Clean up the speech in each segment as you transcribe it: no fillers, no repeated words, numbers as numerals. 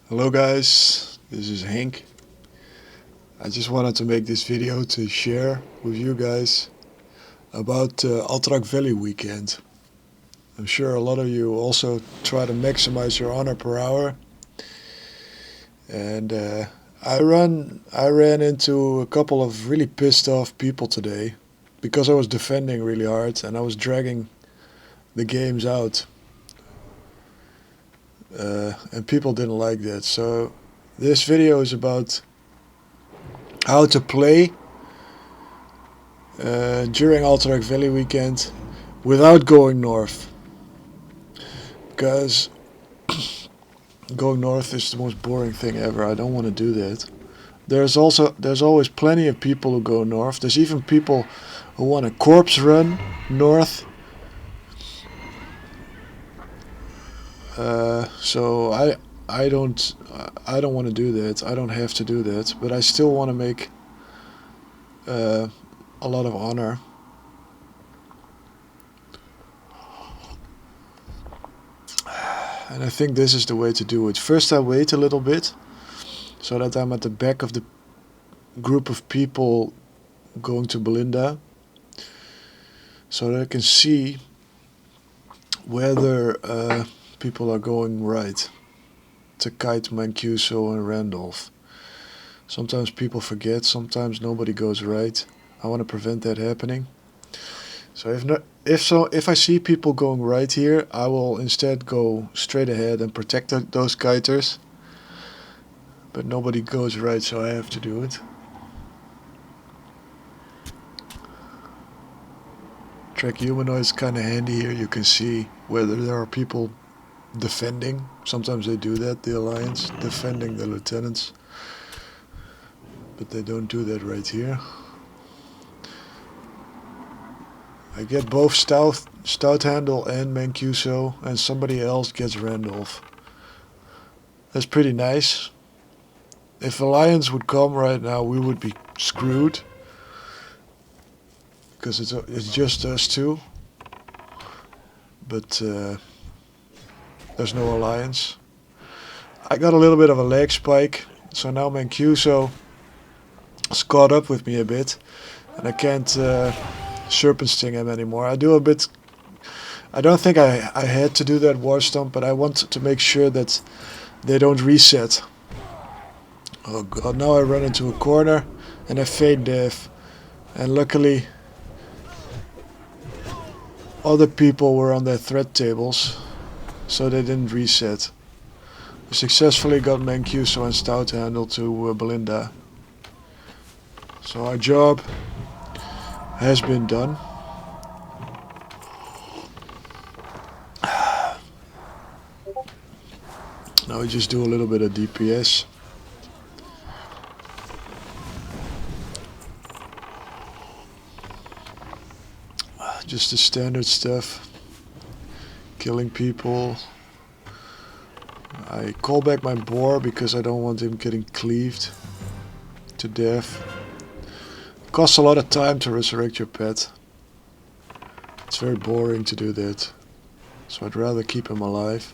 Hello guys, this is Henk. I just wanted to make this video to share with you guys about Alterac Valley weekend. I'm sure a lot of you also try to maximize your honor per hour, and I ran into a couple of really pissed off people today because I was defending really hard and I was dragging the games out, and people didn't like that. So this video is about how to play during Alterac Valley weekend without going north, because going north is the most boring thing ever. I don't want to do that. There's always plenty of people who go north. There's even people who want a corpse run north. So I don't want to do that. I don't have to do that, but I still want to make a lot of honor. And I think this is the way to do it. First I wait a little bit so that I'm at the back of the group of people going to Belinda, so that I can see whether people are going right to Kite, Mancuso and Randolph. Sometimes people forget, sometimes nobody goes right. I want to prevent that happening. So if I see people going right here, I will instead go straight ahead and protect those kiters. But nobody goes right, so I have to do it. Track humanoid is kind of handy here. You can see whether there are people defending. Sometimes they do that, the Alliance, defending the lieutenants. But they don't do that right here. I get both Stout Handle and Mancuso, and somebody else gets Randolph. That's pretty nice. If Alliance would come right now, we would be screwed, because it's just us two. But there's no Alliance. I got a little bit of a leg spike, so now Mancuso has caught up with me a bit, and I can't Serpent Sting him anymore. I don't think I had to do that War Stomp, but I want to make sure that they don't reset. Oh god, now I run into a corner and I fade death, and luckily other people were on their threat tables, so they didn't reset. We successfully got Mancuso and Stout Handle to Belinda. So our job has been done. Now we just do a little bit of DPS. Just the standard stuff. Killing people. I call back my boar because I don't want him getting cleaved to death. It costs a lot of time to resurrect your pet. It's very boring to do that, so I'd rather keep him alive.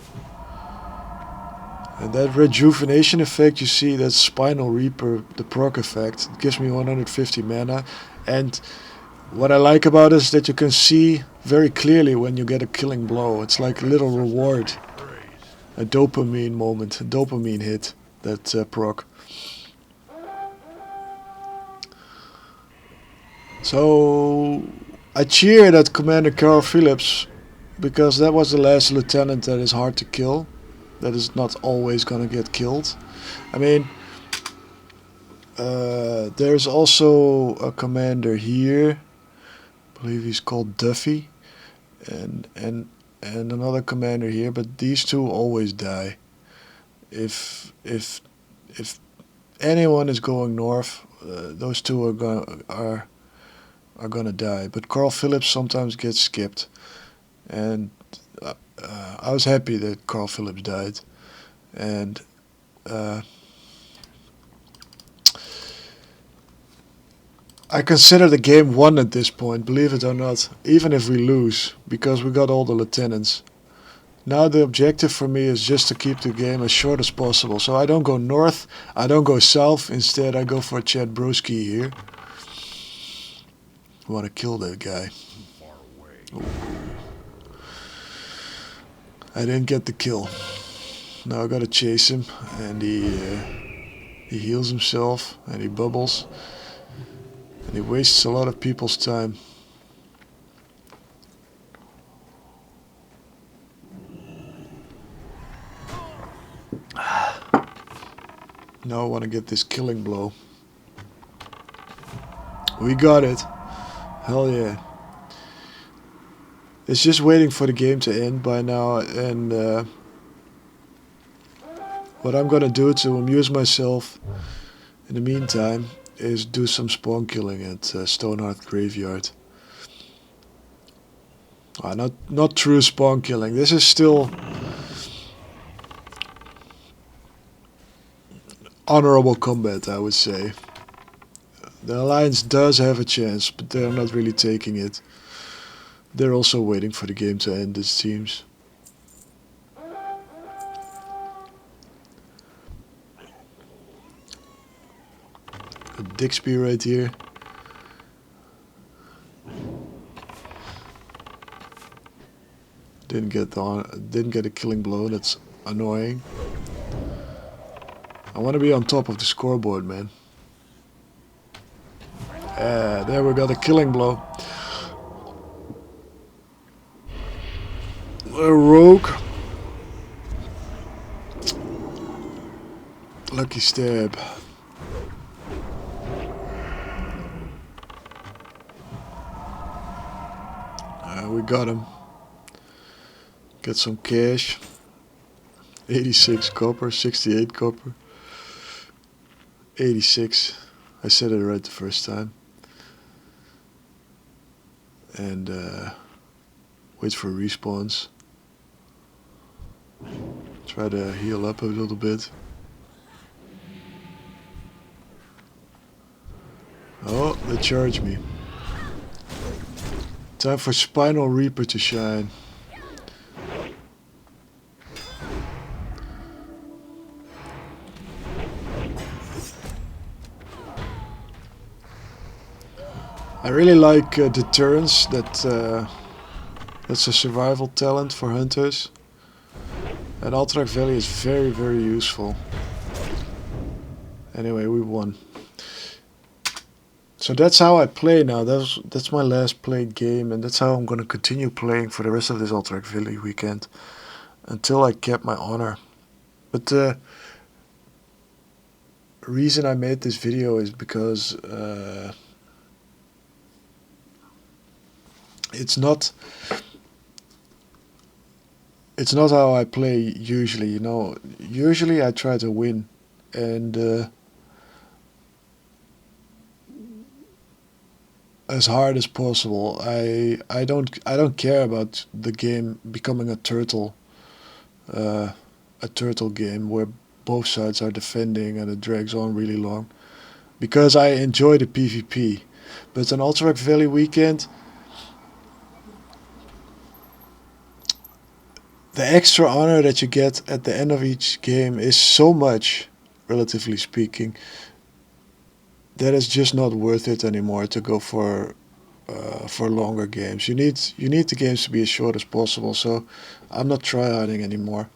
And that rejuvenation effect you see, that's Spinal Reaper, the proc effect. It gives me 150 mana, and what I like about it is that you can see very clearly when you get a killing blow. It's like a little reward, a dopamine moment, a dopamine hit, that proc. So I cheered at Commander Carl Phillips because that was the last lieutenant that is hard to kill, that is not always gonna get killed. I mean, there's also a commander here, I believe he's called Duffy, and another commander here, but these two always die. If anyone is going north, those two are gonna die. But Carl Phillips sometimes gets skipped, and I was happy that Carl Phillips died, and I consider the game won at this point, believe it or not, even if we lose, because we got all the lieutenants. Now the objective for me is just to keep the game as short as possible. So I don't go north, I don't go south, instead I go for Chad Broski here. I want to kill that guy. Ooh. I didn't get the kill. Now I gotta chase him, and he heals himself, and he bubbles, and he wastes a lot of people's time. Now I want to get this killing blow. We got it. Hell yeah. It's just waiting for the game to end by now, and what I'm gonna do to amuse myself in the meantime is do some spawn killing at Stonehearth Graveyard. Not true spawn killing. This is still honorable combat, I would say. The Alliance does have a chance, but they're not really taking it. They're also waiting for the game to end, it seems. A Dixby right here. Didn't get a killing blow. That's annoying. I want to be on top of the scoreboard, man. There we got a killing blow. A rogue. Lucky stab. We got him. Get some cash. 86 copper, 68 copper. 86. I said it right the first time. And wait for respawns. Try to heal up a little bit. Oh, they charge me. Time for Spinal Reaper to shine. I really like deterrence. That's a survival talent for hunters. And Alterac Valley is very, very useful. Anyway, we won. So that's how I play now. That's my last played game, and that's how I'm gonna continue playing for the rest of this Alterac Valley weekend until I kept my honor. But the reason I made this video is because it's not how I play usually, you know. Usually I try to win, and as hard as possible. I don't care about the game becoming a turtle game where both sides are defending and it drags on really long, because I enjoy the PvP. But an Alterac Valley weekend, the extra honor that you get at the end of each game is so much, relatively speaking, that it's just not worth it anymore to go for longer games. You need the games to be as short as possible, so I'm not tryharding anymore.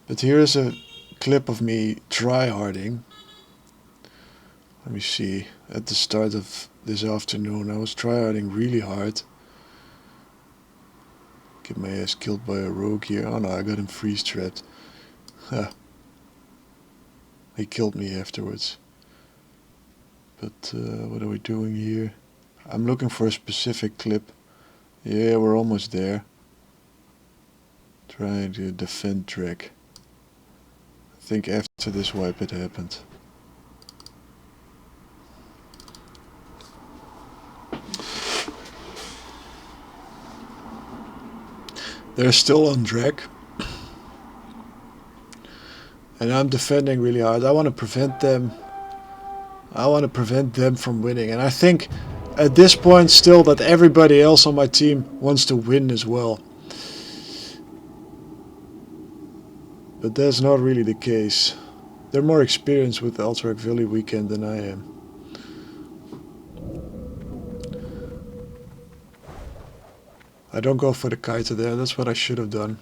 But here is a clip of me tryharding. Let me see. At the start of this afternoon, I was tryharding really hard. Get my ass killed by a rogue here. Oh no, I got him freeze trapped. Huh. He killed me afterwards. But what are we doing here? I'm looking for a specific clip. Yeah, we're almost there. Trying to defend Drek. I think after this wipe it happened. They're still on Drek. And I'm defending really hard. I want to prevent them from winning. And I think at this point still that everybody else on my team wants to win as well. But that's not really the case. They're more experienced with the Alterac Valley weekend than I am. I don't go for the kite there, that's what I should have done.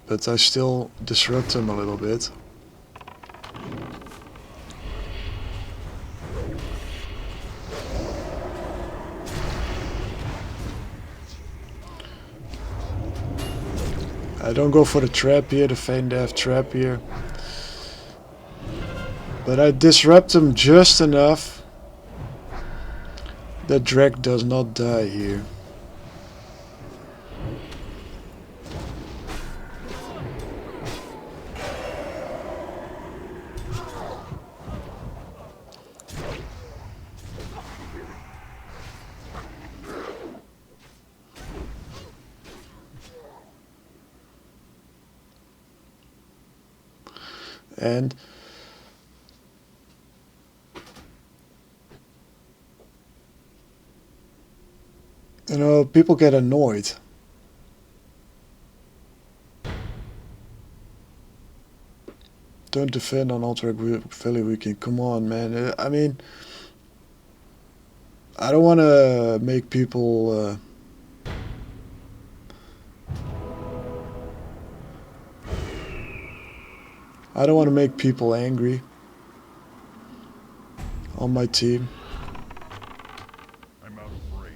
But I still disrupt them a little bit. I don't go for the trap here, the feign death trap here. But I disrupt him just enough that Drek does not die here. And you know, people get annoyed. Don't defend on Alterac Valley weekend. Come on, man. I mean, I don't want to make people I don't want to make people angry on my team. I'm out of range.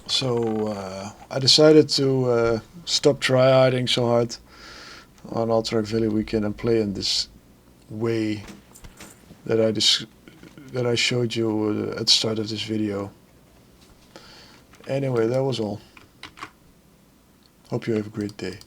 So I decided to stop tryharding so hard on Alterac Valley weekend and play in this way that I showed you at the start of this video. Anyway, that was all. Hope you have a great day.